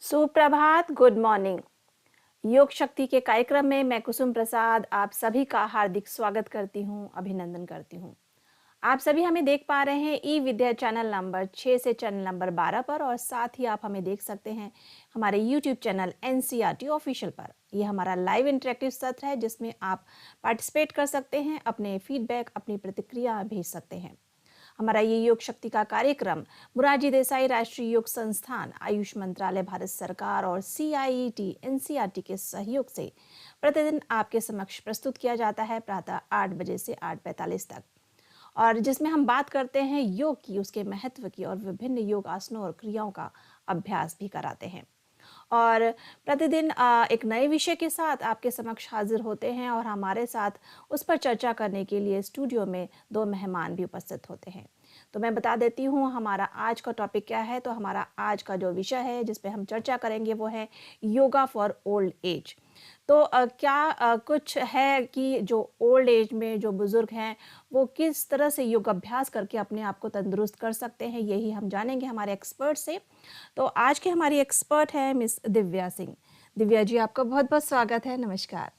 सुप्रभात, good morning. योग शक्ति के कार्यक्रम में मैं कुसुम प्रसाद आप सभी का हार्दिक स्वागत करती हूँ, अभिनंदन करती हूँ। आप सभी हमें देख पा रहे हैं ई विद्या चैनल नंबर 6 से चैनल नंबर 12 पर, और साथ ही आप हमें देख सकते हैं हमारे यूट्यूब चैनल एनसीईआरटी ऑफिशियल पर। यह हमारा लाइव इंटरेक्टिव सत्र है जिसमें आप पार्टिसिपेट कर सकते हैं, अपने फीडबैक, अपनी प्रतिक्रिया भेज सकते हैं। हमारा ये योग शक्ति का कार्यक्रम मोरारजी देसाई राष्ट्रीय योग संस्थान, आयुष मंत्रालय, भारत सरकार और CIET NCERT के सहयोग से प्रतिदिन आपके समक्ष प्रस्तुत किया जाता है प्रातः 8 बजे से 8:45 तक, और जिसमें हम बात करते हैं योग की, उसके महत्व की, और विभिन्न योग आसनों और क्रियाओं का अभ्यास भी कराते हैं। और प्रतिदिन एक नए विषय के साथ आपके समक्ष हाजिर होते हैं, और हमारे साथ उस पर चर्चा करने के लिए स्टूडियो में 2 मेहमान भी उपस्थित होते हैं। तो मैं बता देती हूँ हमारा आज का टॉपिक क्या है। तो हमारा आज का जो विषय है जिस पे हम चर्चा करेंगे वो है योगा फॉर ओल्ड एज। तो क्या कुछ है कि जो ओल्ड एज में जो बुजुर्ग हैं वो किस तरह से योग अभ्यास करके अपने आप को तंदुरुस्त कर सकते हैं, यही हम जानेंगे हमारे एक्सपर्ट से। तो आज की हमारी एक्सपर्ट है मिस दिव्या सिंह। दिव्या जी, आपका बहुत बहुत स्वागत है, नमस्कार।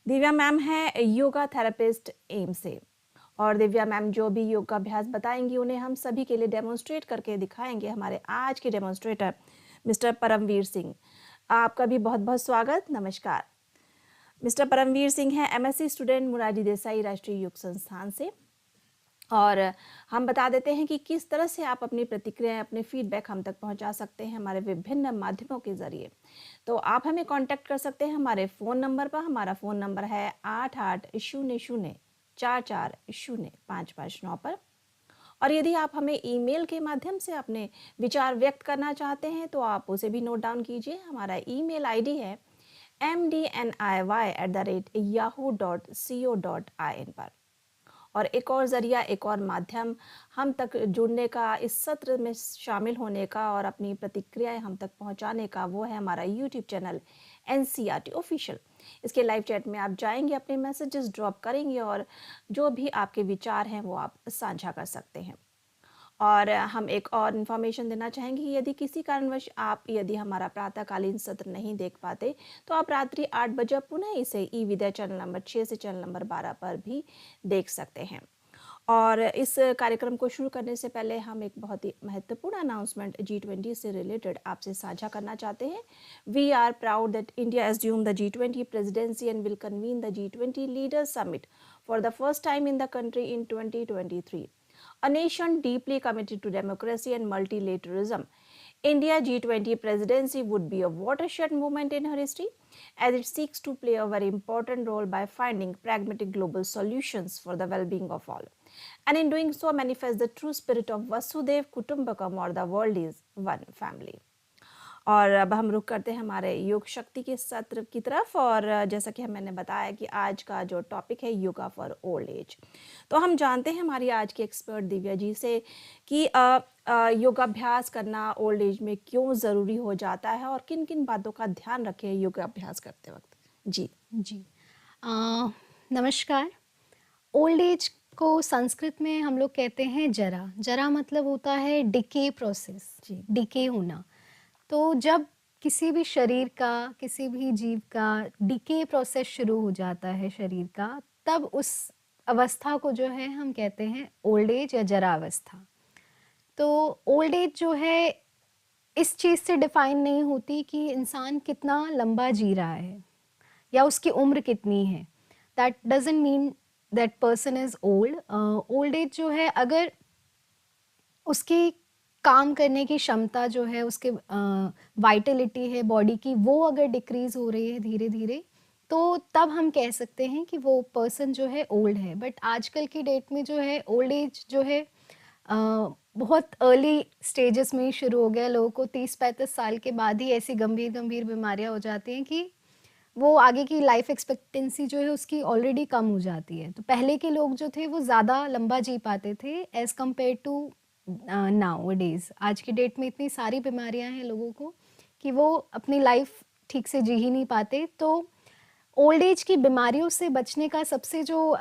दिव्या मैम है योगा थेरेपिस्ट एम से, और दिव्या मैम जो भी योग का अभ्यास बताएंगी उन्हें हम सभी के लिए डेमोन्स्ट्रेट करके दिखाएंगे हमारे आज के डेमोन्स्ट्रेटर मिस्टर परमवीर सिंह। आपका भी बहुत बहुत स्वागत, नमस्कार। मिस्टर परमवीर सिंह हैं MSc स्टूडेंट मोरारजी देसाई राष्ट्रीय योग संस्थान से, और हम बता देते हैं कि किस तरह से आप अपनी प्रतिक्रियाएं, अपने फीडबैक हम तक पहुंचा सकते हैं हमारे विभिन्न माध्यमों के जरिए। तो आप हमें कांटेक्ट कर सकते हैं हमारे फ़ोन नंबर पर। हमारा फ़ोन नंबर है 8800440559 पर। और यदि आप हमें ईमेल के माध्यम से अपने विचार व्यक्त करना चाहते हैं तो आप उसे भी नोट डाउन कीजिए। हमारा ईमेल आईडी है mdniy@yahoo.co.in पर। और एक और ज़रिया, एक और माध्यम हम तक जुड़ने का, इस सत्र में शामिल होने का और अपनी प्रतिक्रियाएं हम तक पहुंचाने का, वो है हमारा यूट्यूब चैनल NCERT ऑफिशियल। इसके लाइव चैट में आप जाएंगे, अपने मैसेजेस ड्रॉप करेंगे और जो भी आपके विचार हैं वो आप साझा कर सकते हैं। और हम एक और इन्फॉर्मेशन देना चाहेंगे कि यदि किसी कारणवश यदि हमारा प्रातःकालीन सत्र नहीं देख पाते तो आप रात्रि 8 बजे पुनः इसे ई विद्या चैनल नंबर 6 से चैनल नंबर 12 पर भी देख सकते हैं। और इस कार्यक्रम को शुरू करने से पहले हम एक बहुत ही महत्वपूर्ण अनाउंसमेंट G20 से रिलेटेड आपसे साझा करना चाहते हैं। We are proud that India assumed the G20 presidency and will convene the G20 Leaders Summit for the first time in the country in 2023. A nation deeply committed to democracy and multilateralism, India G20 presidency would be a watershed moment in her history as it seeks to play a very important role by finding pragmatic global solutions for the well-being of all. And in doing so manifests the true spirit of Vasudhaiv Kutumbakam, or the world is one family. और अब हम रुक करते हैं हमारे योग शक्ति के सत्र की तरफ। और जैसा कि मैंने बताया कि आज का जो टॉपिक है योगा फॉर ओल्ड एज। तो हम जानते हैं हमारी आज की एक्सपर्ट दिव्या जी से कि योगाभ्यास करना ओल्ड एज में क्यों ज़रूरी हो जाता है और किन किन बातों का ध्यान रखें योगाभ्यास करते वक्त। जी जी नमस्कार। ओल्ड एज को संस्कृत में हम लोग कहते हैं जरा। जरा मतलब होता है डिके प्रोसेस, जी डिके होना। तो जब किसी भी शरीर का, किसी भी जीव का डिके प्रोसेस शुरू हो जाता है शरीर का, तब उस अवस्था को जो है हम कहते हैं ओल्ड एज या जरा अवस्था। तो ओल्ड एज जो है इस चीज़ से डिफाइन नहीं होती कि इंसान कितना लंबा जी रहा है या उसकी उम्र कितनी है। That doesn't mean that person is old. Old age जो है, अगर उसकी काम करने की क्षमता जो है, उसके वाइटलिटी है बॉडी की, वो अगर डिक्रीज हो रही है धीरे धीरे, तो तब हम कह सकते हैं कि वो पर्सन जो है ओल्ड है। बट आजकल की डेट में जो है ओल्ड एज जो है बहुत अर्ली स्टेजेस में ही शुरू हो गया। लोगों को 30-35 साल के बाद ही ऐसी गंभीर गंभीर बीमारियां हो जाती हैं कि वो आगे की लाइफ एक्सपेक्टेंसी जो है उसकी ऑलरेडी कम हो जाती है। तो पहले के लोग जो थे वो ज़्यादा लंबा जी पाते थे as compare to now days. आज की डेट में इतनी सारी बीमारियां हैं लोगों को कि वो अपनी लाइफ ठीक से जी ही नहीं पाते। तो ओल्ड एज की बीमारियों से बचने का सबसे जो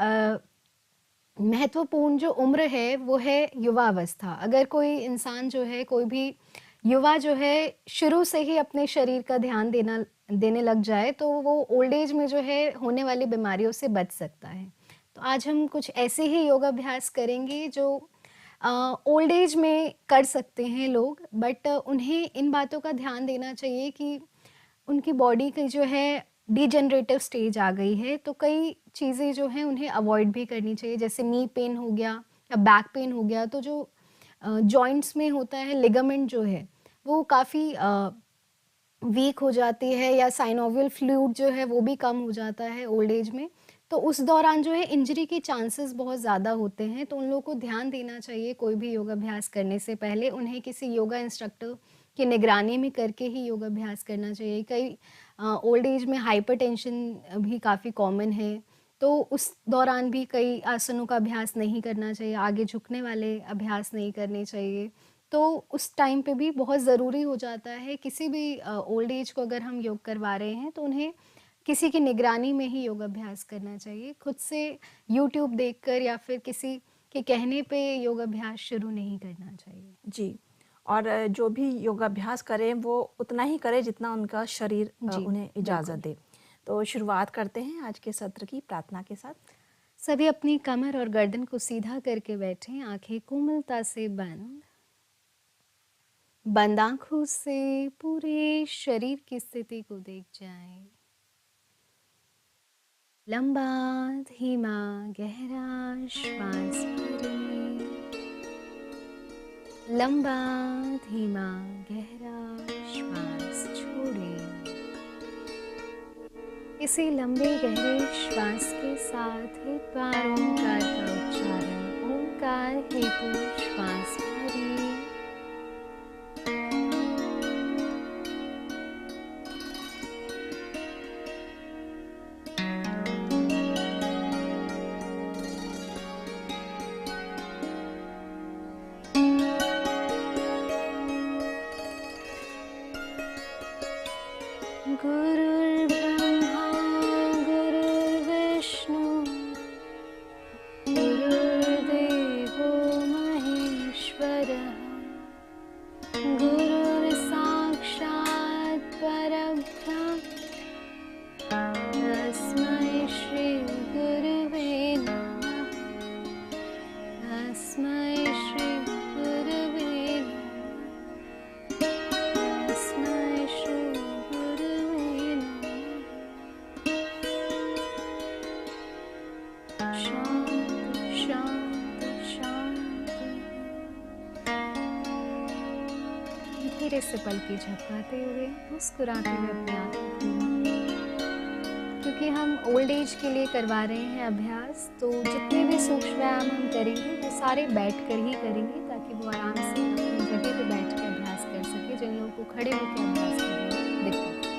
महत्वपूर्ण जो उम्र है वो है युवा अवस्था। अगर कोई इंसान जो है, कोई भी युवा जो है शुरू से ही अपने शरीर का ध्यान देने लग जाए तो वो ओल्ड एज में जो है होने वाली बीमारियों से बच सकता है। तो आज हम कुछ ऐसे ही योगाभ्यास करेंगे जो ओल्ड एज में कर सकते हैं लोग, बट उन्हें इन बातों का ध्यान देना चाहिए कि उनकी बॉडी की जो है डिजेनरेटिव स्टेज आ गई है, तो कई चीज़ें जो हैं उन्हें अवॉइड भी करनी चाहिए। जैसे नी पेन हो गया या बैक पेन हो गया, तो जो जॉइंट्स में होता है लिगामेंट जो है वो काफ़ी वीक हो जाती है, या साइनोवियल फ्लूइड जो है वो भी कम हो जाता है ओल्ड एज में। तो उस दौरान जो है इंजरी के चांसेस बहुत ज़्यादा होते हैं, तो उन लोगों को ध्यान देना चाहिए कोई भी योगाभ्यास करने से पहले उन्हें किसी योगा इंस्ट्रक्टर की निगरानी में करके ही योगाभ्यास करना चाहिए। कई ओल्ड एज में हाइपरटेंशन भी काफ़ी कॉमन है, तो उस दौरान भी कई आसनों का अभ्यास नहीं करना चाहिए, आगे झुकने वाले अभ्यास नहीं करने चाहिए। तो उस टाइम पे भी बहुत ज़रूरी हो जाता है, किसी भी ओल्ड एज को अगर हम योग करवा रहे हैं तो उन्हें किसी की निगरानी में ही योगाभ्यास करना चाहिए। खुद से यूट्यूब देखकर या फिर किसी के कहने पे योगाभ्यास शुरू नहीं करना चाहिए। जी। और जो भी योगाभ्यास करें वो उतना ही करें जितना उनका शरीर जी, उन्हें इजाज़त बिल्कुल। दे। तो शुरुआत करते हैं आज के सत्र की प्रार्थना के साथ। सभी अपनी कमर और गर्दन को सीधा करके बैठें, आंखें कोमलता से बंद। बंद आंखों से पूरे शरीर की स्थिति को देख जाएं। लंबा धीमा गहरा श्वास भरें। लंबा धीमा गहरा श्वास छोड़ें। इसी लंबे गहरे श्वास के साथ एक बार ओंकार का उच्चारण। ओंकार हेतु श्वास भरें। गुरुर्ब्रह्मा गुरुर्विष्णु गुरुर्देवो महेश्वरः। गुरुर्साक्षात् परब्रह्म तस्मै श्री गुरुवे नमः। तस्मै श्री गुरुवे नमः। तस्मै श्री गुरुवे नमः। शांति शांति शांति। धीरे से पलकें झपकाते हुए, मुस्कुराते हुए अपनी आंखें खोलें। क्योंकि हम ओल्ड एज के लिए करवा रहे हैं अभ्यास, तो जितने भी सूक्ष्म व्यायाम हम करेंगे वो सारे बैठकर ही करेंगे, ताकि वो आराम से अपनी जगह पे बैठ के अभ्यास कर सके। जिन लोगों को खड़े होकर अभ्यास करने में दिक्कत है,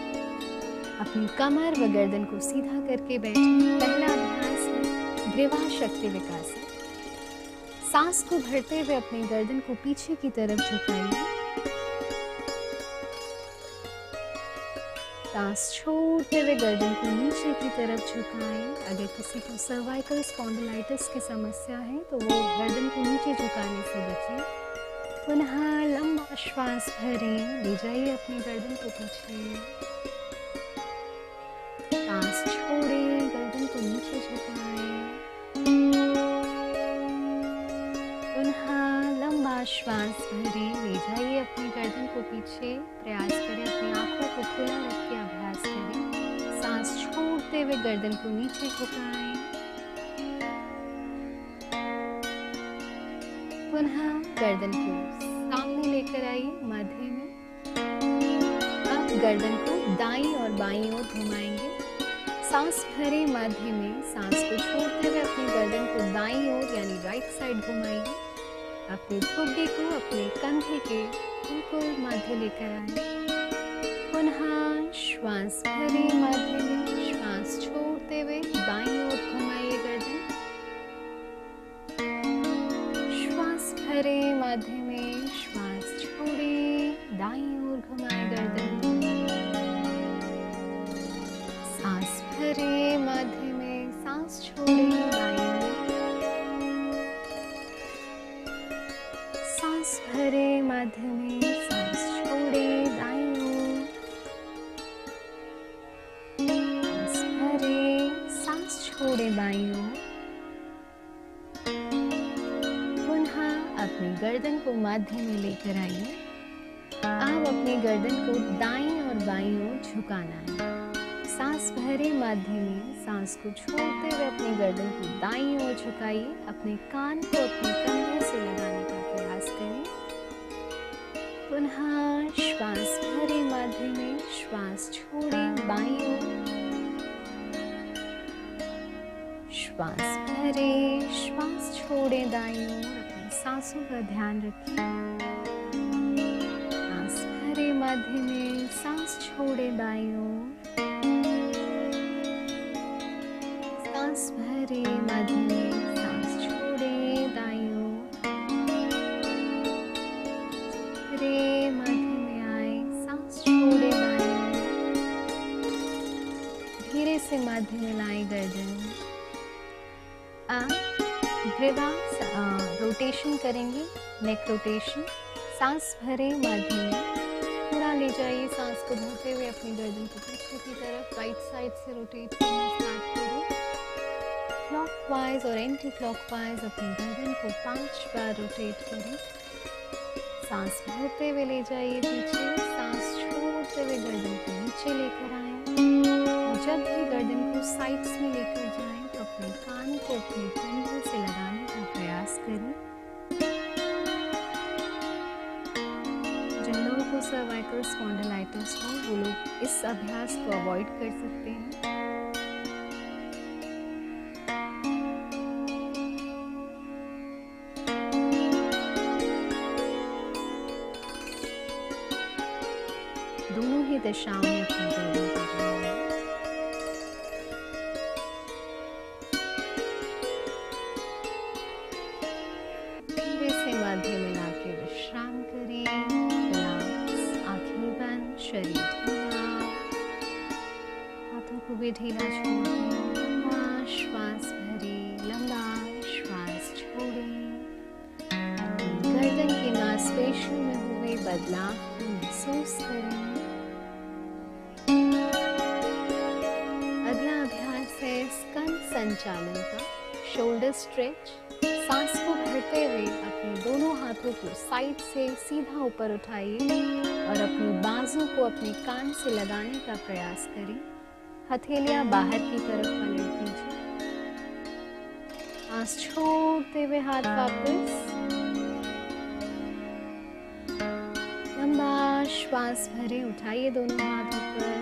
अपनी कमर व गर्दन को सीधा करके बैठें। पहला अभ्यास है ग्रीवा शक्ति विकास। सांस को भरते हुए अपनी गर्दन को पीछे की तरफ झुकाइए। सांस छोड़ते हुए गर्दन को नीचे की तरफ झुकाएं। अगर किसी को सर्वाइकल स्पॉन्डिलाइटिस की समस्या है तो वो गर्दन को नीचे झुकाने से बचें। पुनः लंबा श्वास भरें, ले जाइए अपनी गर्दन को पीछे। सांस छोड़ें, गर्दन को नीचे झुकाएं। पुनः लंबा श्वास भरें, ले जाइए अपनी गर्दन को पीछे। प्रयास करें अपनी आंखों को खुला रख के अभ्यास करें। सांस छोड़ते हुए गर्दन को नीचे झुकाएं। पुनः गर्दन को सामने लेकर आइए मध्य में। अब गर्दन को दाईं और बाईं ओर घुमाएंगे। सांस भरें मध्य में, सांस को छोड़ते हुए अपनी गर्दन को दाईं ओर यानी राइट साइड घुमाएंगे। अपनी ठुड्डी को अपने कंधे के बिल्कुल मध्य लेकर आए। पुनः श्वास भरें मध्य में, श्वास छोड़ते हुए दाईं ओर घुमाइए गर्दन। श्वास भरें मध्य में, श्वास छोड़ें, दाईं ओर घुमाए गर्दन। सांस भरें मध्य में, सांस छोड़ें, दाईं ओर। सांस भरें मध्य में, सांस गर्दन को मध्य में लेकर आइए। अब अपनी गर्दन को दाईं और बाईं ओर झुकाना है। सांस भरे मध्य में सांस को छोड़ते हुए अपनी गर्दन को दाईं ओर झुकाइए। अपने कान को अपने कंधे से लगाने का प्रयास करें। पुनः श्वास भरे मध्य में, श्वास छोड़ें बाईं ओर, श्वास भरे, श्वास छोड़ें दाईं ओर। अपनी सांसों का ध्यान रखें। सांस भरे मध्य में, सांस छोड़ें दाईं ओर, सांस भरे मध्य में, सांस छोड़ें दाईं ओर, भरे मध्य में आए, सांस छोड़ें बाईं ओर, धीरे से मध्य में लाएं गर्दन। आप ग्रीवास रोटेशन करेंगे, नेक रोटेशन। सांस भरे मध्य में, पूरा ले जाइए सांस को भरते हुए अपनी गर्दन को पीछे की तरफ राइट साइड से रोटेट करना स्टार्ट करें। क्लॉकवाइज और एंटी क्लॉकवाइज अपनी गर्दन को 5 बार रोटेट करें। सांस भरते हुए ले जाइए पीछे, सांस छोड़ते हुए गर्दन को नीचे लेकर आएं। और जब भी गर्दन को साइड्स में लेकर जाएं तो अपने कान को अपने कंधे से लगाने का प्रयास करें। जिन लोगों को सर्वाइकल स्पॉन्डिलाइटिस हो वो लोग इस अभ्यास को अवॉइड कर सकते हैं। दोनों ही दिशाओं में अपनी गर्दन को घुमाएं। धीरे से मध्य में लाके विश्राम करें। रिलैक्स, आंखें बंद, शरीर ढीला, हाथों को भी ढीला छोड़ दें। लंबा श्वास भरें, लंबा श्वास छोड़ें। गर्दन की मांसपेशियों में हुए बदलाव को महसूस करें। अगला अभ्यास है स्कंद संचालन का, शोल्डर स्ट्रेच। सांस को भरते हुए अपने दोनों हाथों को साइड से सीधा ऊपर उठाइए और अपनी बाजू को अपने कान से लगाने का प्रयास करें। हथेलियां बाहर की तरफ पलट दीजिए। सांस छोड़ते हुए हाथ वापस। लंबा श्वास भरे, उठाइए दोनों हाथ ऊपर।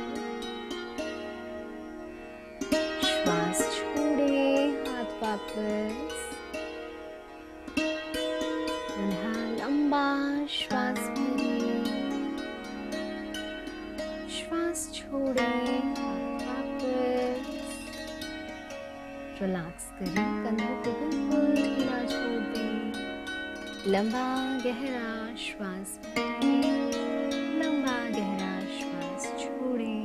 श्वास छोड़े, हाथ वापस। पुनः लंबा श्वास भरे, श्वास छोड़े, हाथ वापस। रिलैक्स करें, कंधों को बिल्कुल ढीला छोड़ दें। लंबा गहरा श्वास भरें, लंबा गहरा श्वास छोड़ें।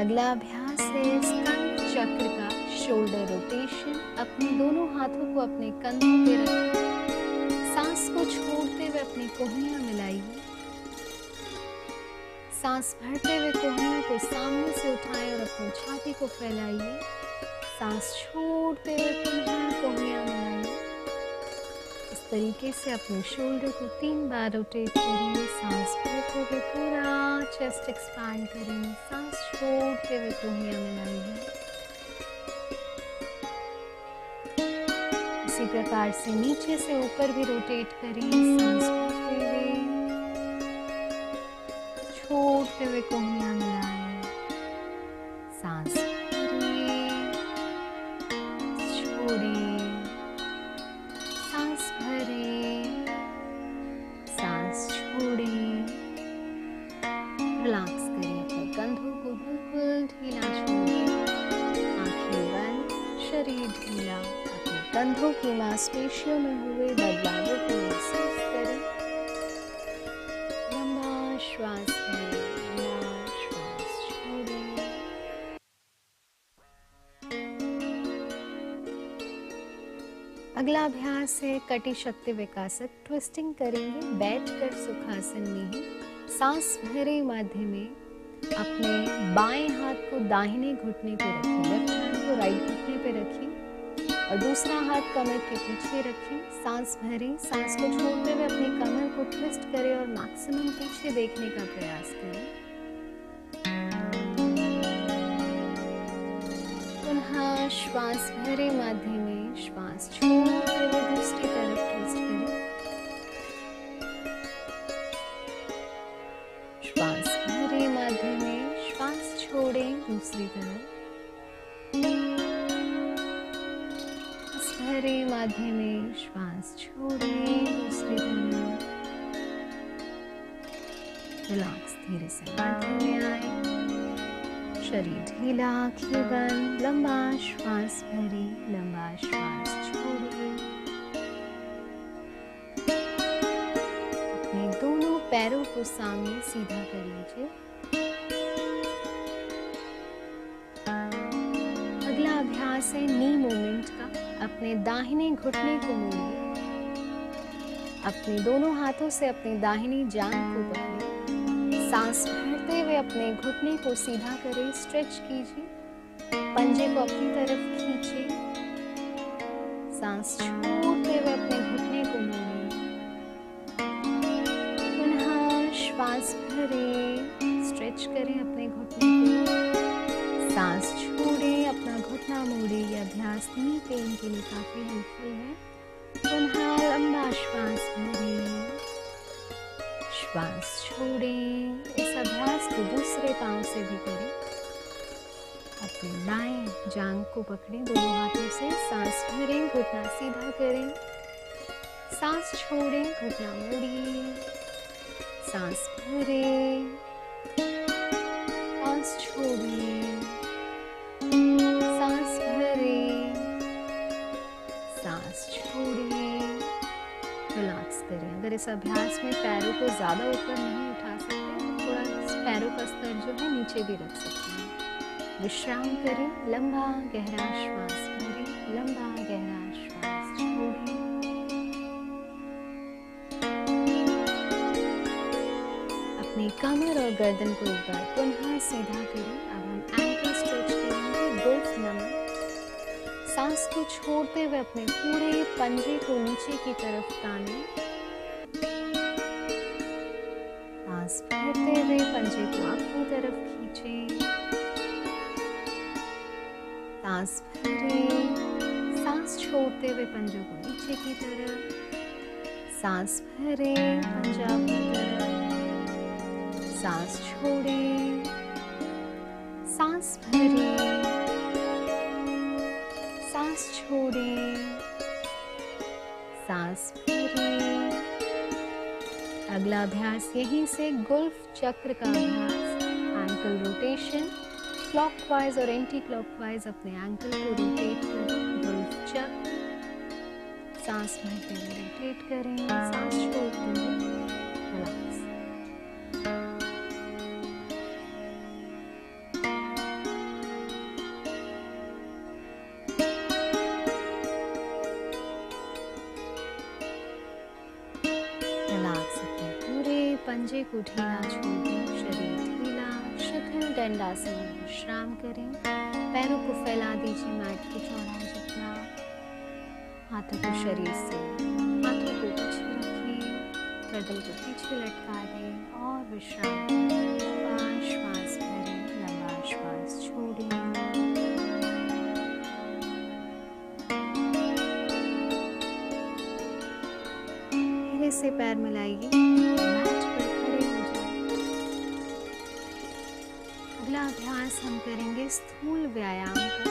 अगला अभ्यास है स्कंद चक्र का, शोल्डर रोटेशन। अपने दोनों हाथों को अपने कंधों पे रखें। सांस को छोड़ते हुए अपनी कोहनियां मिलाइए। सांस भरते हुए कोहनियों को सामने से उठाएं और अपनी छाती को फैलाइए। सांस छोड़ते हुए पुनः कोहनियां मिलाइए। इस तरीके से अपने शोल्डर को 3 बार रोटेट करें। सांस भरते हुए पूरा चेस्ट एक्सपैंड करें। सांस छोड़ते हुए कोहनियां मिलाइए। इसी प्रकार से नीचे से ऊपर भी रोटेट करें। सांस भरते हुए, छोड़ते हुए कोहनियां मिलाएं। सांस भरें, छोड़ें, सांस भरें, सांस छोड़ें। रिलैक्स करें, अपने कंधों को बिल्कुल ढीला छोड़ें। आंखें बंद, शरीर ढीला। अपने कंधों की मांसपेशियों में हुए बदलावों को महसूस करें। लंबा श्वास लें, लंबा श्वास छोड़ें। अगला अभ्यास है कटी शक्ति विकासक। ट्विस्टिंग करेंगे बैठकर सुखासन में ही। सांस भरे मध्य में अपने बाएं हाथ को दाहिने घुटने पे रखें। लेफ्ट हैंड को राइट घुटने पे रखें। और दूसरा हाथ कमर के पीछे रखें। सांस भरें, सांस को छोड़ते हुए अपनी कमर को ट्विस्ट करें और मैक्सिमम पीछे देखने का प्रयास करें। पुनः श्वास भरे माध्य में, श्वास छोड़ते हुए दूसरी तरफ ट्विस्ट करें। श्वास भरे माध्य में, श्वास छोड़ें दूसरी तरफ। भरे माध्य में, श्वास छोड़ें दूसरी तरफ। रिलैक्स, धीरे से माध्य में आए, शरीर ढीला, आंखें बंद, लंबा श्वास भरे, लंबा श्वास छोड़े। अपने दोनों पैरों को सामने सीधा कर लीजिए। अगला अभ्यास है नी मूवमेंट का। अपने दाहिने घुटने को मोड़िए, अपने दोनों हाथों से अपनी दाहिनी जांघ को पकड़िए, सांस भरते हुए अपने घुटने को सीधा करें, स्ट्रेच कीजिए, पंजे को अपनी तरफ खींचिए, सांस छोड़ते हुए अपने घुटने को मोड़िए, पुनः श्वास भरें, स्ट्रेच करें अपने घुटने को, सांस छोड़ें, अपना घुटना मोड़े। यह अभ्यास नी पेन के लिए काफी हेल्पफुल है। पुनः लंबा श्वास भरें, श्वास छोड़ें। इस अभ्यास को दूसरे पांव से भी करें। अपने दाएं जांघ को पकड़ें दोनों हाथों से, सांस भरें, घुटना सीधा करें, सांस छोड़ें, घुटना मोड़िए, सांस भरें, सांस छोड़िए, सांस भरें, सांस छोड़िए, रिलैक्स करें। अगर इस अभ्यास में पैरों को ज़्यादा ऊपर नहीं उठा सकते तो थोड़ा पैरों का स्तर जो है नीचे भी रख सकते हैं। विश्राम करें, लंबा गहरा श्वास भरें, लंबा गहरा श्वास छोड़ें। अपनी कमर और गर्दन को एक बार पुनः सीधा करें। अब हम एंकल स्ट्रेच करेंगे, गुल्फ नमन। सांस को छोड़ते हुए अपने पूरे पंजे को नीचे की तरफ तानें, सांस भरते हुए पंजे को अपनी तरफ खींचें, सांस भरें, सांस छोड़ते हुए पंजों को नीचे की तरफ, सांस भरें, पंजा अपनी तरफ, सांस छोड़ें, सांस भरें, सांस छोड़ें, सांस भरें। अगला अभ्यास यहीं से गुल्फ चक्र का अभ्यास, एंकल रोटेशन, क्लॉकवाइज और एंटी क्लॉकवाइज अपने एंकल को रोटेट करें। गुल्फ चक्र, सांस भरते हुए रोटेट करें, सांस छोड़ते हुए रिलैक्स। पंजे को ढीला छोड़ दें, शरीर ढीला, शिथिल दंडासन में विश्राम करें। पैरों को फैला दीजिए मैट की चौड़ाई जितना, हाथों को शरीर से, हाथों को पीछे रखें, गर्दन को पीछे लटका दें और विश्राम करें। लंबा श्वास भरें, लंबा श्वास छोड़ें। धीरे से पैर मिलाइए, मैट पर खड़े हो जाएं। अगला अभ्यास हम करेंगे स्थूल व्यायाम का,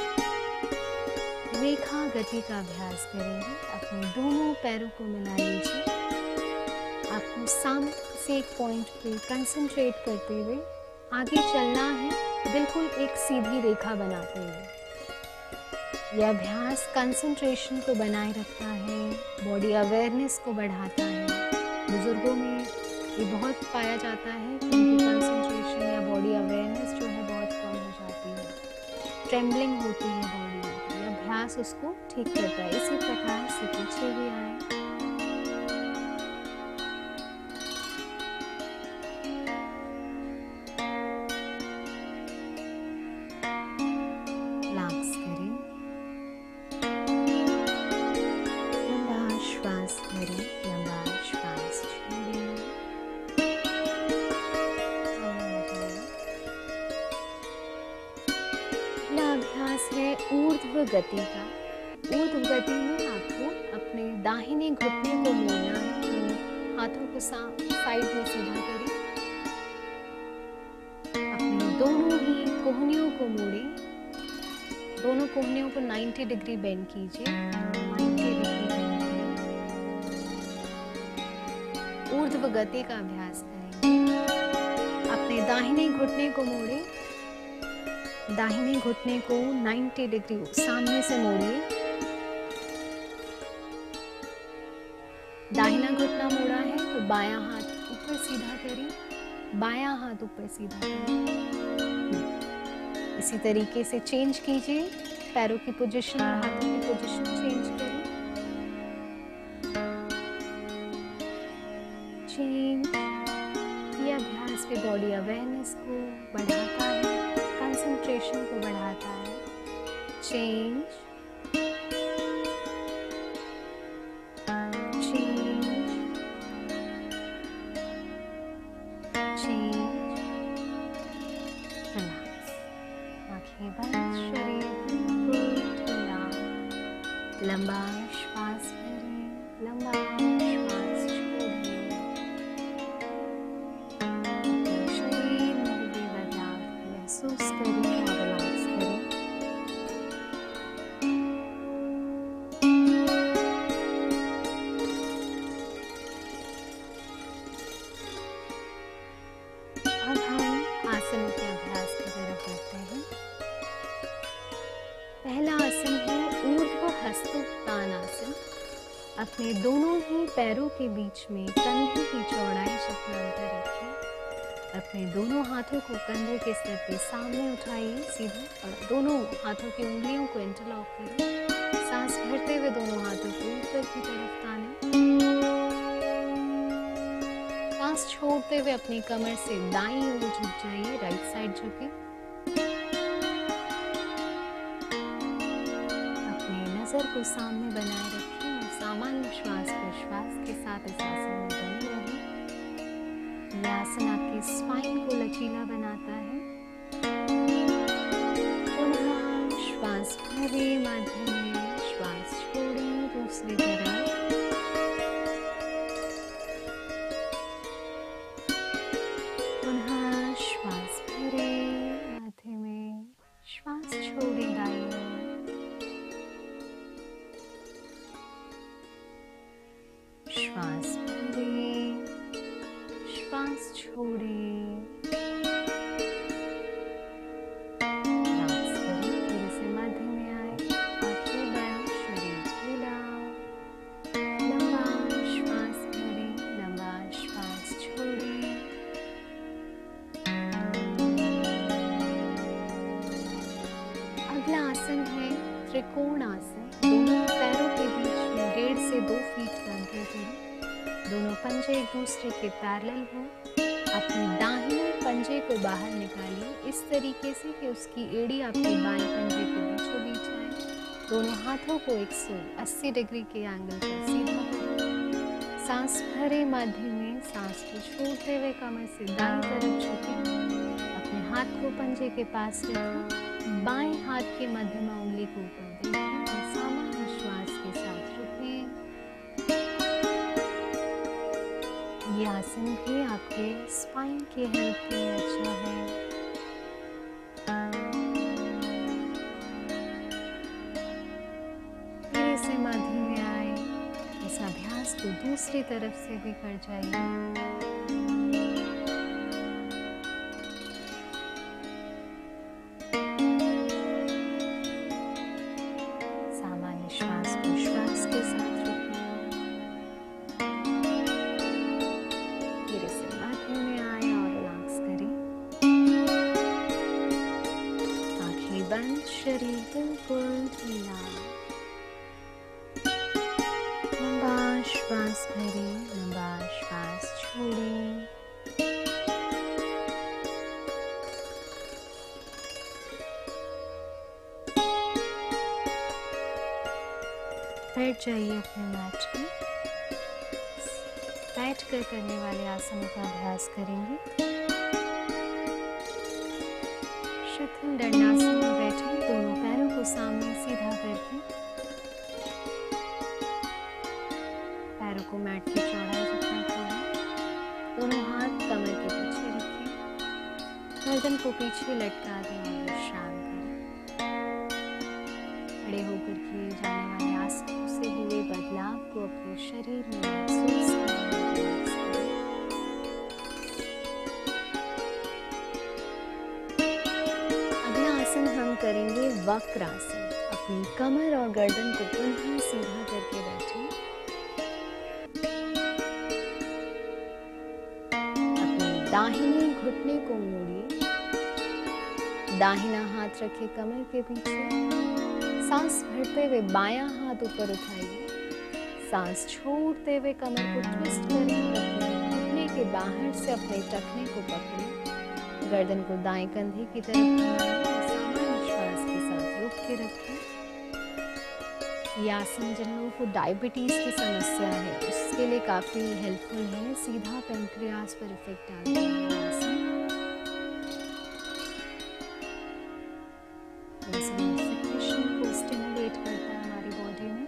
रेखा गति का अभ्यास करेंगे। अपने दोनों पैरों को मिला लीजिए। आपको सामने से एक पॉइंट पे कंसंट्रेट करते हुए आगे चलना है, बिल्कुल एक सीधी रेखा बनाते हुए। यह अभ्यास कंसंट्रेशन को बनाए रखता है, बॉडी अवेयरनेस को बढ़ाता है। बुजुर्गों में ये बहुत पाया जाता है कि उनकी कंसंट्रेशन या बॉडी अवेयरनेस जो है बहुत कम हो जाती है, ट्रेम्बलिंग होती है बॉडी में। तो यह अभ्यास उसको ठीक करता है। इसी प्रकार से पीछे भी आए, रिलैक्स करें। गति का। ऊर्ध्व गति में आपको अपने दाहिने घुटने को मोड़ना है, दोनों हाथों को साइड में सीधा करें, अपने दोनों ही कोहनियों को मोड़ें, दोनों कोहनियों को 90 डिग्री बेंड कीजिए, 90 डिग्री बेंड करें, ऊर्ध्व गति का अभ्यास करें। अपने दाहिने घुटने को मोड़ें, दाहिने घुटने को 90 डिग्री सामने से मोड़िए, दाहिना घुटना मोड़ा है तो बायां हाथ ऊपर सीधा करें, बायां हाथ ऊपर सीधा करें। इसी तरीके से चेंज कीजिए, पैरों की पोजीशन और हाथों की पोजीशन चेंज करें। चेंज। ये अभ्यास भी बॉडी अवेयरनेस को बढ़ाता है, कंसंट्रेशन को बढ़ाता है। चेंज, लंबा श्वास भरें, लंबा श्वास छोड़ें, शरीर में भी बदलाव महसूस करें और रिलैक्स करें। अब हम आसनों के अभ्यास की तरफ बढ़ते हैं। पहला आसन है ऊर्ध्व हस्तोत्तानासन। अपने दोनों ही पैरों के बीच में कंधे की चौड़ाई समानांतर रखें। अपने दोनों हाथों को कंधे के स्तर पे सामने उठाइए सीधा, और दोनों हाथों की उंगलियों को इंटरलॉक करें। सांस भरते हुए दोनों हाथों को ऊपर की तरफ तानें। सांस छोड़ते हुए अपनी कमर से दाईं ओर झुक जाइए, राइट साइड झुके। नजर को सामने बनाए रखें और सामान्य श्वास प्रश्वास के साथ इस आसन में बने रहें। यह आसन आपके स्पाइन को लचीला बनाता है। पुनः श्वास भरें, मध्य में श्वास छोड़ें, दूसरी तरफ। पुनः श्वास भरें, मध्य में श्वास छोड़ें, दाईं ओर। श्वास भरें, श्वास छोड़ें, रिलैक्स करें, फिर से मध्य में आए, आंखें बंद, शरीर ढीला, लंबा श्वास भरें, लंबा श्वास छोड़ें। अगला आसन है त्रिकोण आसन। दोनों पैरों के बीच में 1.5 से 2 फीट का अंतर करें। दोनों पंजे एक दूसरे के पैरेलल हो। अपने दाहिने पंजे को बाहर निकालिए इस तरीके से कि उसकी एड़ी आपके बाएं पंजे के बीचों बीच आए। दोनों हाथों को 180 डिग्री के एंगल पर सीधा करें। सांस भरें, मध्य में सांस को छोड़ते हुए कमर से दाईं तरफ झुकें। अपने हाथ को पंजे के पास रखें, बाएं हाथ के मध्यमा उंगली को ऊपर देखें और सामान्य श्वास के साथ रुकें। ये आसन भी आपके स्पाइन के हेल्थ के लिए अच्छा है। फिर से मध्य में आए, इस अभ्यास को दूसरी तरफ से भी कर जाइए। शरीर बिल्कुल ढीला, लंबा श्वास भरें, लंबा श्वास छोड़ें। बैठ जाइए अपने मैट पे। बैठ कर करने वाले आसनों का अभ्यास करेंगे। शिथिल दंडासन में बैठे, दोनों पैरों को सामने सीधा करके पैरों को मैट की चौड़ाई जितना थोड़ा, दोनों हाथ कमर के पीछे रखें, गर्दन को पीछे लटका दें और विश्राम करें। खड़े होकर किए जाने वाले आसन से हुए बदलाव को अपने शरीर में महसूस करें। अगला आसन हम करेंगे वक्रासन। अपनी कमर और गर्दन को पुनः सीधा करके बैठें। अपने दाहिने घुटने को मोड़िए, दाहिना हाथ रखें कमर के पीछे, सांस भरते हुए बायां हाथ ऊपर उठाइए, सांस छोड़ते हुए कमर को ट्विस्ट करें और अपने घुटने के बाहर से अपने टखने को पकड़ें, गर्दन को दाएं कंधे की तरफ घुमाएं और सामान्य श्वास के साथ रोक के रखें। ये आसन जिन लोगों को डायबिटीज की समस्या है उसके लिए काफी हेल्पफुल है, सीधा पेनक्रियास पर इफेक्ट डालता है आसन। सेक्रेशन को स्टिमुलेट करता है हमारी बॉडी में।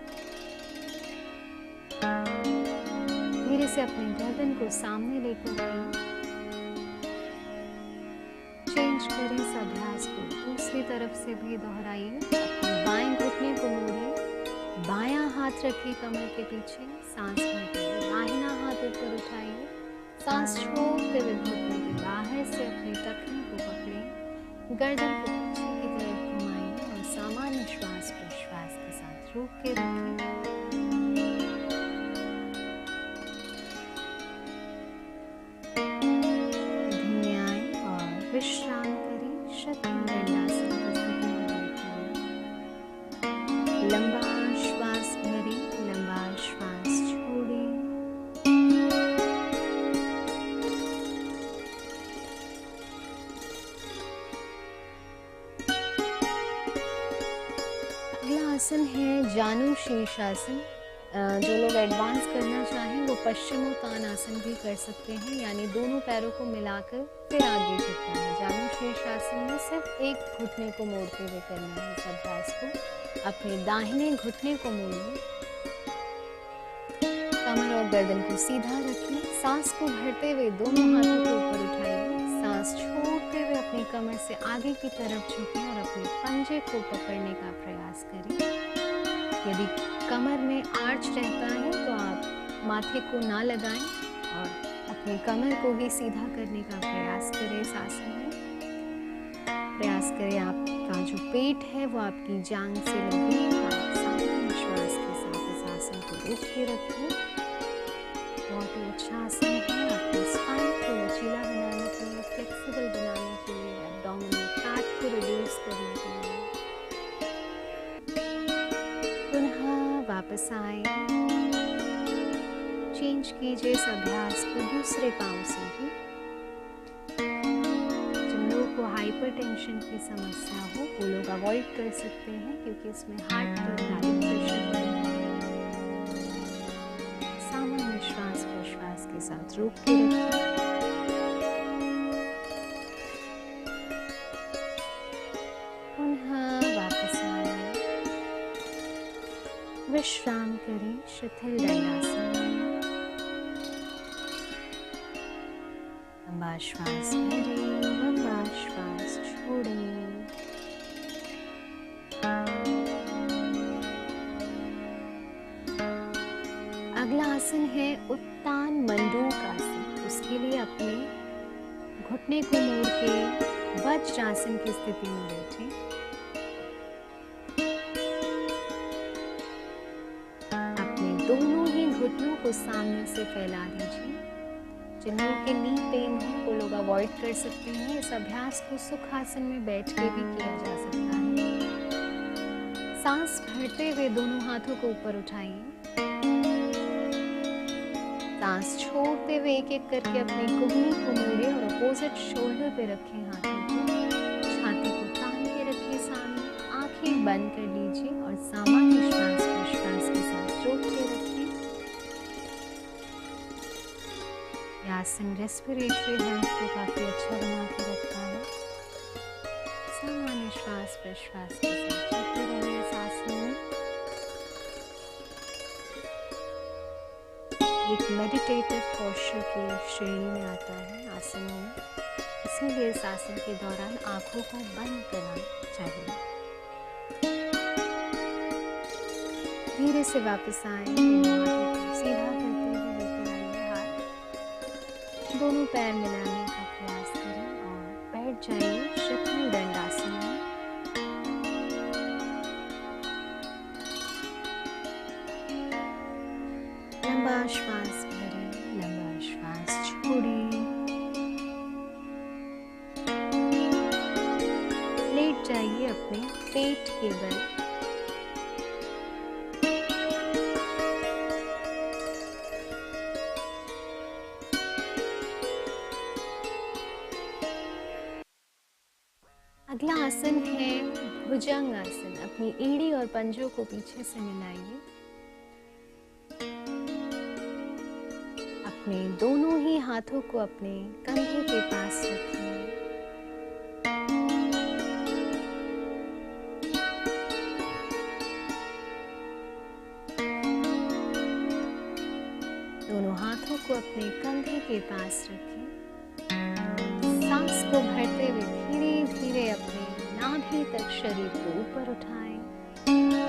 धीरे से अपने गर्दन को सामने लेकर आइए, चेंज करें इस अभ्यास को, दूसरी तरफ से भी दोहराइए। अपने बाएं घुटने को मोड़िए, बायां हाथ रखिए कमर के पीछे, सांस भरते हुए दाहिना हाथ ऊपर उठाइए, सांस छोड़ते हुए घुटने के बाहर से अपने टखने को पकड़ें, गर्दन को पीछे की तरफ घुमाइए और सामान्य श्वास प्रश्वास के साथ रोक के रखें। धीमे आएं और विश्राम करें। शतदंडासन की स्थिति में बैठिए। लंबा श्वास भरें, लंबा श्वास छोड़ें। अगला आसन है जानु शीर्षासन। जो लोग एडवांस करना चाहें वो पश्चिमोत्तानासन भी कर सकते हैं, यानी दोनों पैरों को मिलाकर फिर आगे झुकना है। जानु शीर्षासन में सिर्फ एक घुटने को मोड़ते हुए करना है इस अभ्यास को। अपने दाहिने घुटने को मोड़िए, कमर और गर्दन को सीधा रखें, सांस को भरते हुए दोनों हाथों को ऊपर उठाइए, सांस छोड़ते हुए अपनी कमर से आगे की तरफ झुकें और अपने पंजे को पकड़ने का प्रयास करें। यदि कमर में आर्च रहता है तो आप माथे को ना लगाएं और अपनी कमर को भी सीधा करने का प्रयास करें। इस आसन में प्रयास करें आपका जो पेट है वो आपकी जांघ से लगे। आप सामान्य श्वास के साथ इस आसन को रोक के रखें। बहुत ही अच्छा आसन है आपके स्पाइन को लचीला बनाने के लिए, फ्लेक्सिबल बनाने के लिए, एब्डोमिनल फैट को रिड्यूस करने के लिए। वापस आए, चेंज कीजिए इस अभ्यास को दूसरे पांव से भी। जिन लोगों को हाइपरटेंशन की समस्या हो वो लोग अवॉइड कर सकते हैं क्योंकि इसमें हार्ट पर ब्लड प्रेशर बढ़ता है। सामान्य श्वास प्रश्वास के साथ रोक के रखिए। पुनः वापस आए, विश्राम करें शिथिल दंडासन। लंबा श्वास भरें, लंबा श्वास छोड़ें। अगला आसन है उत्तान मंडूक आसन। उसके लिए अपने घुटने को मोड़ के वज्रासन की स्थिति में बैठें। दोनों ही घुटनों को सामने से फैला दीजिए। जिन लोगों के नी पेन हो वो लोग अवॉइड कर सकते हैं। इस अभ्यास को सुखासन में बैठ के भी किया जा सकता है। सांस भरते हुए दोनों हाथों को ऊपर उठाइए, सांस छोड़ते हुए एक एक करके अपनी कुहनी को मोड़िए और अपोजिट शोल्डर पे रखें हाथों को। छाती को तान के रखिए सामने, आंखें बंद कर लीजिए और सामान्य श्वास प्रश्वास के साथ रोक के रखिए। आसन रेस्पिरेटरी हेल्थ को काफी अच्छा बना के रखता है। सामान्य श्वास प्रश्वास के साथ चलते रहिए इस आसन में। एक मेडिटेटिव पोस्चर की श्रेणी में आता है आसनों में, इसीलिए इस आसन के दौरान आंखों को बंद करना चाहिए। धीरे से वापस आए, हाथों को सीधा करते हुए लेकर आइए हाथ, दोनों पैर मिलाने का प्रयास करें और बैठ जाइए शतरंज दंडासन में। लंबा श्वास भरें, लंबा श्वास छोड़िए, लेट जाइए अपने पेट के बल। अगला आसन है भुजंग आसन। अपनी एड़ी और पंजों को पीछे से मिलाइए, अपने दोनों ही हाथों को अपने कंधे के पास रखिए। दोनों हाथों को अपने कंधे के पास रखें। सांस को भरते हुए धीरे धीरे अपने नाभि तक शरीर को ऊपर उठाएं।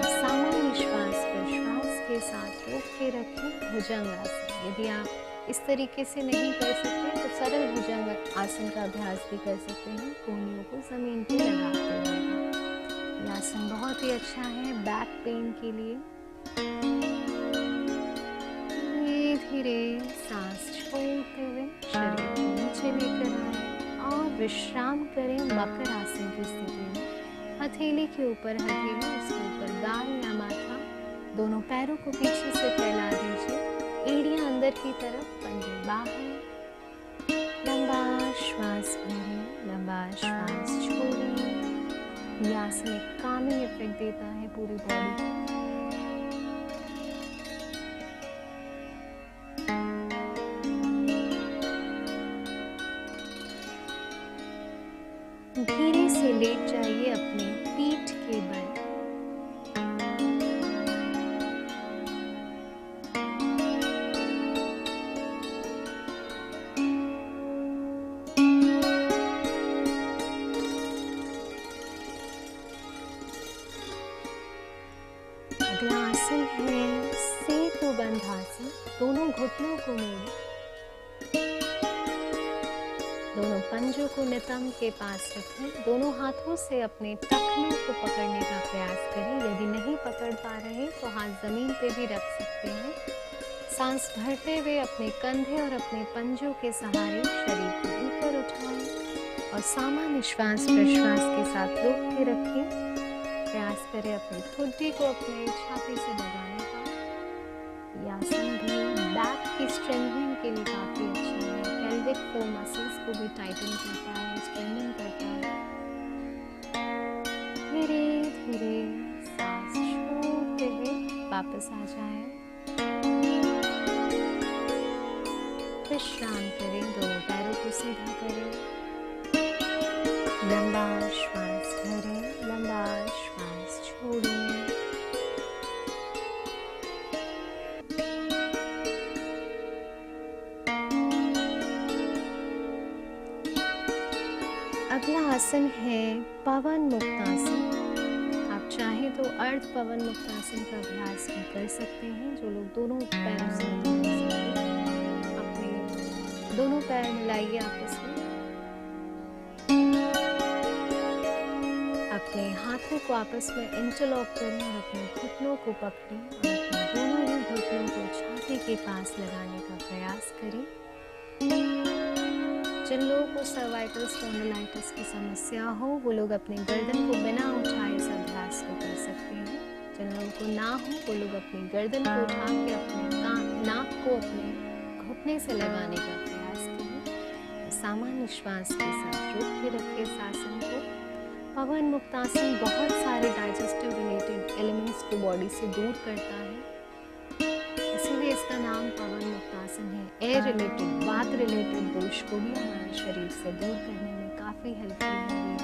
सामान्य श्वास प्रश्वास के साथ रोक के रखें भुजंग आसन। यदि आप इस तरीके से नहीं कर सकते तो सरल भुजंग आसन का अभ्यास भी कर सकते हैं, कोहनियों को जमीन पर लगाते हुए। यह आसन बहुत ही अच्छा है बैक पेन के लिए। धीरे धीरे सांस छोड़ते हुए शरीर को नीचे लेकर आए और विश्राम करें मकर आसन की स्थिति में। हथेली के ऊपर हथेली, उसके ऊपर गाल या माथा, दोनों पैरों को पीछे से फैला दीजिए, एड़ियां अंदर की तरफ, पंजे बाहर। लंबा श्वास भरें, लंबा श्वास छोड़ें। यह आसन एक कामिंग इफेक्ट देता है पूरी बॉडी को। धीरे से लेट जाइए अपने पीठ के बल। अगला आसन है सेतुबंध आसन। दोनों घुटनों को मोड़ें, दोनों पंजों को नितंब के पास रखें। दोनों हाथों से अपने टखनों को पकड़ने का प्रयास करें। यदि नहीं पकड़ पा रहे तो हाथ जमीन पे भी रख सकते हैं। सांस भरते हुए अपने कंधे और अपने पंजों के सहारे शरीर को ऊपर उठाएं और सामान्य श्वास प्रश्वास के साथ रोक के रखें। प्रयास करें अपनी ठुड्डी को अपने छाती से लगाने का। यह आसन भी बैक की स्ट्रेंथनिंग के लिए काफी अच्छा है। पेल्विक फ्लोर मसल्स को भी टाइटन करता है, स्ट्रेंथन करता है। धीरे धीरे सांस छोड़ते हुए वापस आ जाए। विश्राम करें, दोनों पैरों को सीधा करें। लंबा श्वास भरें, लंबा श्वास छोड़ें। अगला आसन है पवन मुक्तासन। आप चाहें तो अर्ध पवन मुक्तासन का अभ्यास भी कर सकते हैं। जो लोग दोनों पैरों से नहीं कर सकते, अपने दोनों पैर मिलाइए आपस में, अपने हाथों को आपस में इंटरलॉक करें और अपने घुटनों को पकड़ें और अपने दोनों ही घुटनों को छाती के पास लगाने का प्रयास करें। जिन लोगों को सर्वाइकल स्पॉन्डिलाइटिस की समस्या हो वो लोग अपने गर्दन को बिना उठाए इस अभ्यास को कर सकते हैं। जिन लोगों को ना हो वो लोग अपनी गर्दन को उठा के अपने नाक को अपने घुटने से लगाने का प्रयास करें। सामान्य श्वास के साथ रोक के रखें इस आसन को। पवन मुक्तासन बहुत सारे डाइजेस्टिव रिलेटेड एलिमेंट्स को बॉडी से दूर करता है, इसीलिए इसका नाम पवन मुक्तासन है। एयर रिलेटेड, वात रिलेटेड दोष को भी हमारे शरीर से दूर करने में काफ़ी हेल्पफुल है।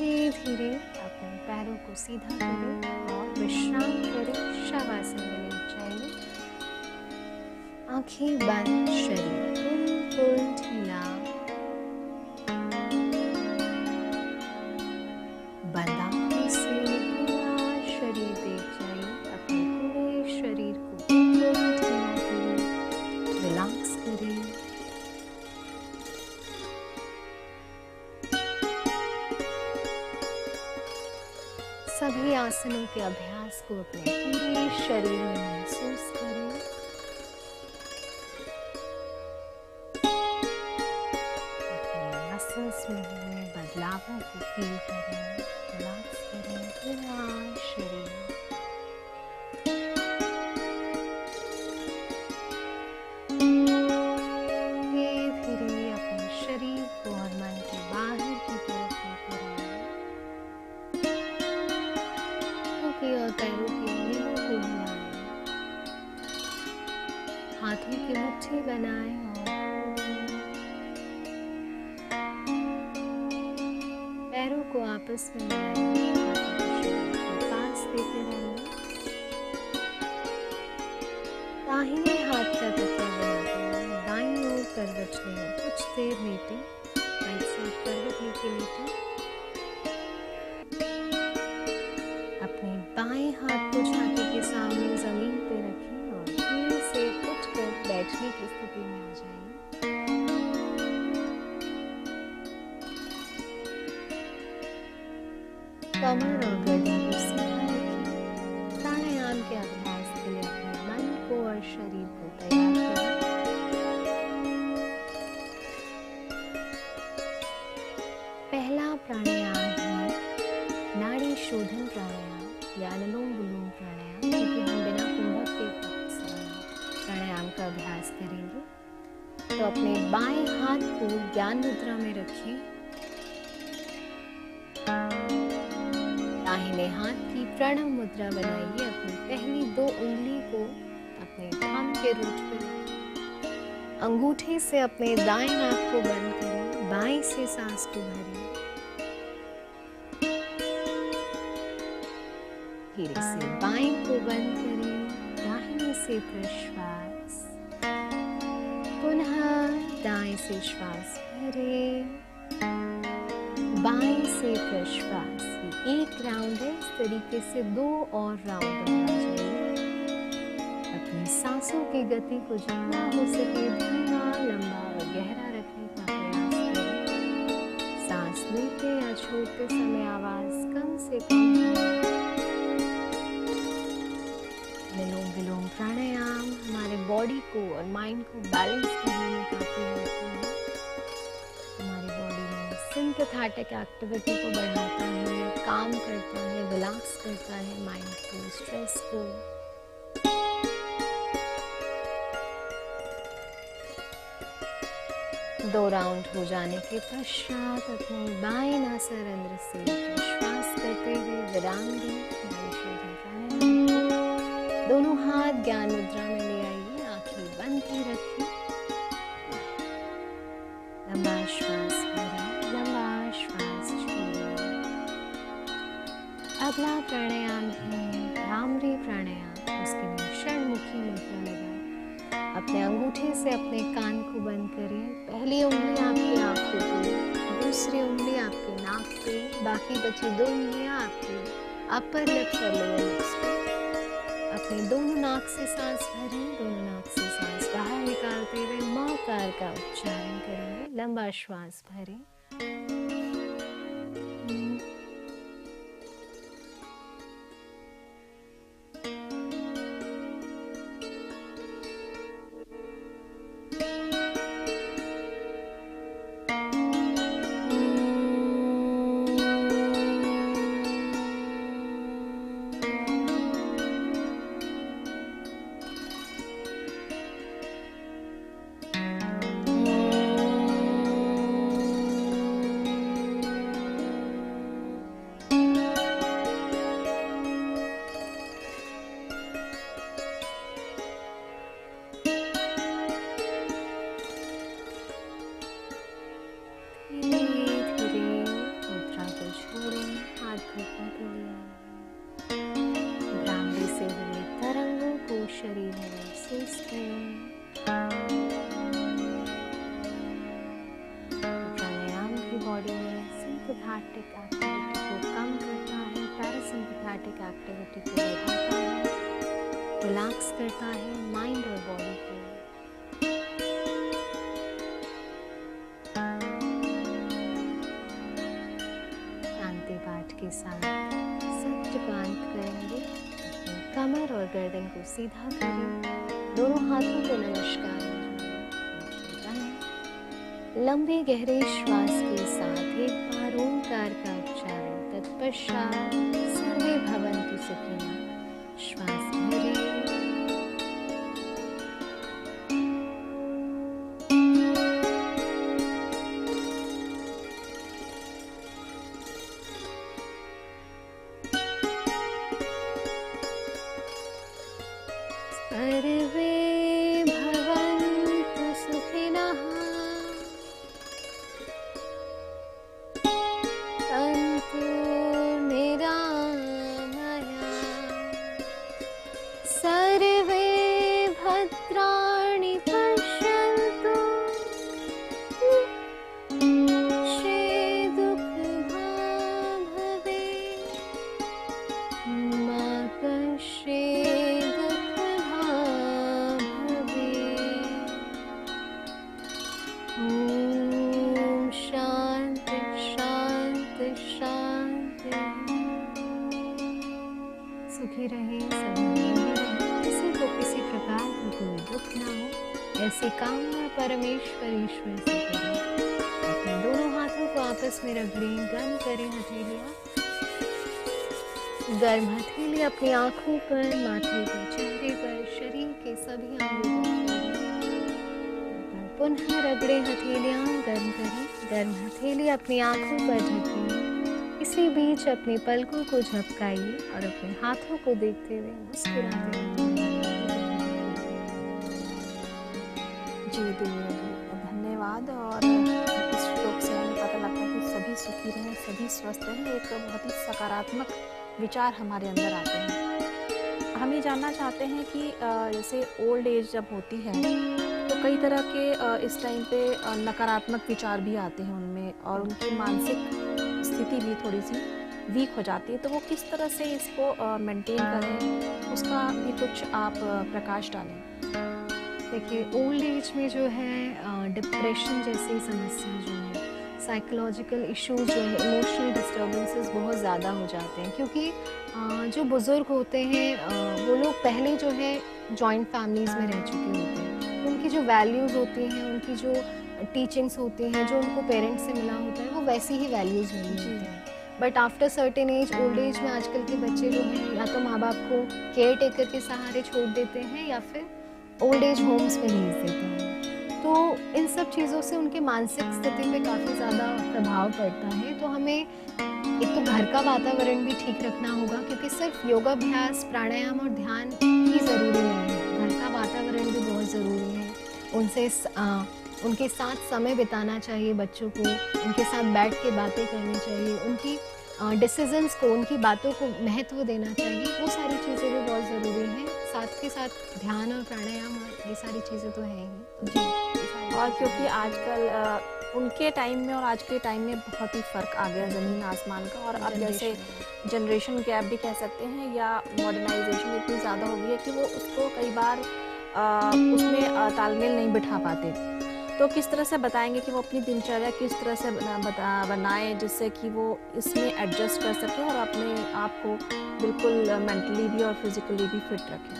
धीरे धीरे अपने पैरों को सीधा करें और विश्राम करें। शवासन में लेट जाइए। आंखें बंद, शरीर बिल्कुल ढीला। बंद आंखों से पूरा शरीर देख जाइए। अपने पूरे शरीर को बिल्कुल ढीला करें, रिलैक्स करें। सभी आसनों के अभ्यास को अपने पूरे शरीर में महसूस करें। अपने मसल्स में हुए बदलावों को फील करें, रिलैक्स करें पूरा शरीर। धीरे धीरे अपने शरीर को और मन को बाहर की तरफ लेकर आए। और पैरों की उंगलियों को हिलाएं। हाथों की मुट्ठी बनाएं और पैरों को आपस में मिलाएं। हाथों को शरीर के पास लेते रहें। दाहिने हाथ का तकिया बनाते हैं, दाईं ओर करवट लें। कुछ देर लेटें। राइट साइड करवट लेके लेटें। अपने बाएं हाथ को छाती के सामने जमीन पे रखें और धीरे से उठकर बैठने की स्थिति में आ जाइए। कमर और गर्दन को सीधा रखें। प्राणायाम के अभ्यास के लिए अपने मन को और शरीर को तैयार करें। पहला प्राणायाम है नाड़ी शोधन प्राणायाम या अनुलोम विलोम प्राणायाम, क्योंकि हम बिना कुंभक के प्राणायाम का अभ्यास करेंगे। तो अपने बाएं हाथ को ज्ञान मुद्रा में रखें। दाहिने हाथ की प्रणव मुद्रा बनाइए। अपनी पहली 2 उंगली को अपने थंब के रूट पर रखें। अंगूठे से अपने दाएं नाक को बंद करें। बाएं से सांस को भरें। धीरे से बाएं को बंद करें। दाहिने से प्रश्वास, पुनः दाएं से श्वास भरें। बाएं से प्रश्वास। ये एक राउंड है। इस तरीके से 2 और राउंड दोहरा जाइए। अपनी सांसों की गति को जितना हो सके धीमा, लंबा और गहरा रखने का प्रयास करें। सांस लेते या छोड़ते समय आवाज कम से कम। अनुलोम विलोम प्राणायाम हमारे बॉडी को और माइंड को बैलेंस करने में काफी हेल्पफुल है। हमारी बॉडी में सिंपैथेटिक एक्टिविटी को बढ़ाता है, काम करता है, रिलैक्स करता है माइंड को, स्ट्रेस को। दो राउंड हो जाने के पश्चात अपने बाएं नासारंध्र से श्वास करते हुए विराम दें। दोनों हाथ ज्ञान मुद्रा में ले आइए। आंखें बंद ही रखें। लंबा श्वास भरें, लंबा श्वास छोड़ें। अगला प्राणायाम है भ्रामरी प्राणायाम। उसके लिए षणमुखी मुद्रा लगाएं। अपने अंगूठे से अपने कान को बंद करें। पहली उंगली आपकी आंखों पे, दूसरी उंगली आपके नाक पे, बाकी बची 2 उंगलियां आपके अपर लिप्स और लोअर लिप्स पे। अपने दोनों नाक से सांस भरें। दोनों नाक से सांस बाहर निकालते हुए मकार का उच्चारण करेंगे। लंबा श्वास भरें। बॉडी में सिंपैथेटिक एक्टिविटी को कम करता है, पैरासिम्पैथेटिक एक्टिविटी को बढ़ाता है, रिलैक्स करता है माइंड और बॉडी को। शांति पाठ के साथ सत्य को अंत करेंगे। अपनी कमर और गर्दन को सीधा करें, दोनों हाथों को नमस्कार में लंबे गहरे श्वास के साथ एक बार ओंकार का उच्चारण, तत्पश्चात सर्वे भवन्तु सुखिनः श्वास भरें। सर्वे भवन्तु सुखिनः सन्तु निरामया, सर्वे भद्राणि पश्यन्तु दुःखभाग् भवेत्, मा कश्चित् दुःखभाग् भवेत्। ॐ शान्ति शान्ति शान्ति। सुखी रहें, सद्भावनाएं रहें, किसी को किसी प्रकार का कोई दुख ना हो, ऐसी कामना परमेश्वर ईश्वर से करें। अपने दोनों हाथों को आपस में रगड़ें, गर्म करें हथेलियाँ। गर्म हथेली अपनी आँखों पर, माथे पर, चेहरे पर, शरीर के सभी अंगों पर फेरें। पुनः रगड़े हथेलियाँ, गर्म करें। गर्म हथेली अपनी आँखों पर ढकें। इसी बीच अपने पलकों को झपकाइए और अपने हाथों को देखते हुए मुस्कुराते रहिए। जी धन्यवाद। और इस श्लोक से हमें पता लगता है कि सभी सुखी रहें, सभी स्वस्थ रहें, एक बहुत ही सकारात्मक विचार हमारे अंदर आते हैं। हम ये जानना चाहते हैं कि जैसे ओल्ड एज जब होती है तो कई तरह के इस टाइम पे नकारात्मक विचार भी आते हैं उनमें, और उनकी मानसिक स्थिति भी थोड़ी सी वीक हो जाती है। तो वो किस तरह से इसको मेंटेन करें, उसका भी कुछ आप प्रकाश डालें। देखिए, ओल्ड एज में जो है डिप्रेशन जैसी समस्या जो है, साइकोलॉजिकल इश्यूज जो है, इमोशनल डिस्टर्बेंसेस बहुत ज़्यादा हो जाते हैं, क्योंकि जो बुज़ुर्ग होते हैं वो लोग पहले जो है जॉइंट फैमिलीज़ में रह चुके होते हैं। उनकी जो वैल्यूज़ होती हैं, उनकी जो टीचिंग्स होती हैं, जो उनको पेरेंट्स से मिला होता है, वो वैसी ही वैल्यूज़ मिली होती हैं। But after certain age, old age में आजकल के बच्चे जो हैं या तो माँ बाप को केयर टेकर के सहारे छोड़ देते हैं या फिर ओल्ड एज होम्स में भेज देते हैं। तो इन सब चीज़ों से उनके मानसिक स्थिति पे काफ़ी ज़्यादा प्रभाव पड़ता है। तो हमें एक तो घर का वातावरण भी ठीक रखना होगा, क्योंकि सिर्फ योगाभ्यास, प्राणायाम और ध्यान ही ज़रूरी नहीं है, घर का वातावरण भी बहुत ज़रूरी है। उनके साथ समय बिताना चाहिए बच्चों को, उनके साथ बैठ के बातें करनी चाहिए, उनकी डिसीजंस को, उनकी बातों को महत्व देना चाहिए। वो सारी चीज़ें भी बहुत ज़रूरी हैं। साथ के साथ ध्यान और प्राणायाम और ये सारी चीज़ें तो हैं ही। जी, और क्योंकि आजकल उनके टाइम में और आज के टाइम में बहुत ही फ़र्क आ गया ज़मीन आसमान का। और अब जैसे जनरेशन गैप भी कह सकते हैं, या मॉडर्नाइजेशन इतनी ज़्यादा हो गई है कि वो उसको कई बार उसमें तालमेल नहीं बिठा पाते। तो किस तरह से बताएंगे कि वो अपनी दिनचर्या किस तरह से बनाएं, जिससे कि वो इसमें एडजस्ट कर सकें और अपने आप को बिल्कुल मेंटली भी और फिजिकली भी फिट रखें।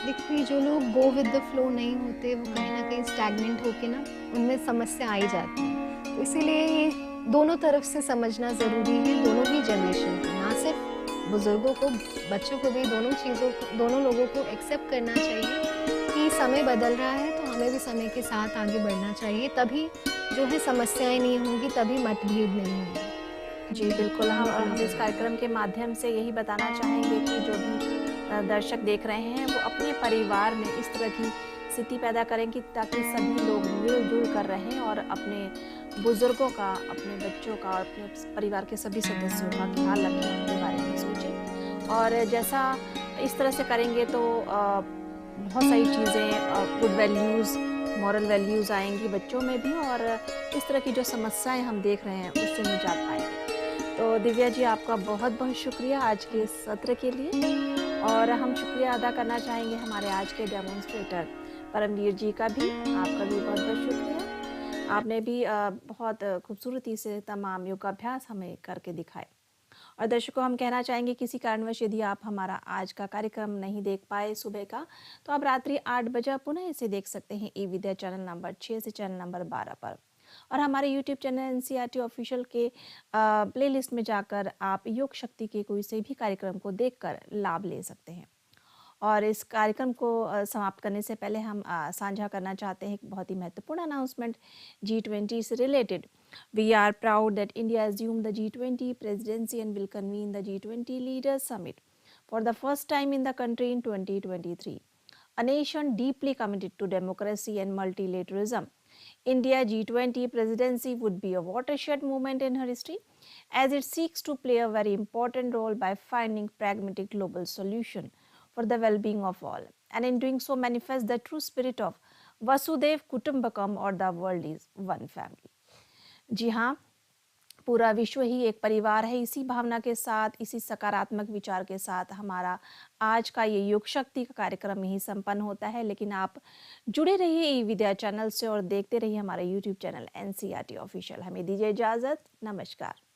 देखिए, जो लोग गो विद द फ्लो नहीं होते, वो कहीं ना कहीं स्टैग्नेंट होके ना उनमें समस्या आ ही जाती है। तो इसीलिए ये दोनों तरफ से समझना ज़रूरी है, दोनों ही जनरेशन को, ना सिर्फ बुज़ुर्गों को, बच्चों को भी, दोनों लोगों को एक्सेप्ट करना चाहिए कि समय बदल रहा है, तो हमें भी समय के साथ आगे बढ़ना चाहिए। तभी जो है समस्याएं नहीं होंगी, तभी मतभेद नहीं होंगे। जी बिल्कुल। हम इस कार्यक्रम के माध्यम से यही बताना चाहेंगे कि जो भी दर्शक देख रहे हैं वो अपने परिवार में इस तरह की स्थिति पैदा करें कि ताकि सभी लोग मिलजुल कर रहें और अपने बुजुर्गों का, अपने बच्चों का और अपने परिवार के सभी सदस्यों का ख्याल रखें, उनके बारे में सोचें। और जैसा इस तरह से करेंगे तो बहुत सारी चीज़ें, गुड वैल्यूज़ मॉरल वैल्यूज़ आएंगी बच्चों में भी, और इस तरह की जो समस्याएं हम देख रहे हैं उससे निजात पाएंगे। तो दिव्या जी, आपका बहुत बहुत शुक्रिया आज के इस सत्र के लिए, और हम शुक्रिया अदा करना चाहेंगे हमारे आज के डेमोन्स्ट्रेटर परमवीर जी का भी। आपका भी बहुत बहुत शुक्रिया। आपने भी बहुत खूबसूरती से तमाम योगाभ्यास हमें करके दिखाए। और दर्शकों, हम कहना चाहेंगे किसी कारणवश यदि आप हमारा आज का कार्यक्रम नहीं देख पाए सुबह का, तो आप रात्रि 8 बजे पुनः इसे देख सकते हैं ई विद्या चैनल नंबर 6 से चैनल नंबर 12 पर, और हमारे यूट्यूब चैनल एनसीईआरटी ऑफिशियल के प्लेलिस्ट में जाकर आप योग शक्ति के कोई से भी कार्यक्रम को देखकर लाभ ले सकते हैं। और इस कार्यक्रम को समाप्त करने से पहले हम साझा करना चाहते हैं एक बहुत ही महत्वपूर्ण अनाउंसमेंट G20 से related. We are proud that India assumed the G20 presidency and will convene the G20 Leaders Summit for the first time in the country in 2023. A nation deeply committed to democracy and multilateralism, India G20 presidency would be a watershed moment in her history, as it seeks to play a very important role by finding pragmatic global solution for the well-being of all, and in doing so manifest the true spirit of Vasudev Kutumbakam, or the world is one family. जी हाँ, पूरा विश्व ही एक परिवार है। इसी भावना के साथ, इसी सकारात्मक विचार के साथ हमारा आज का ये योग शक्ति का कार्यक्रम यही संपन्न होता है। लेकिन आप जुड़े रहिए ई विद्या चैनल से और देखते रहिए हमारा यूट्यूब चैनल एनसीईआरटी ऑफिशियल। हमें दीजिए इजाज़त। नमस्कार।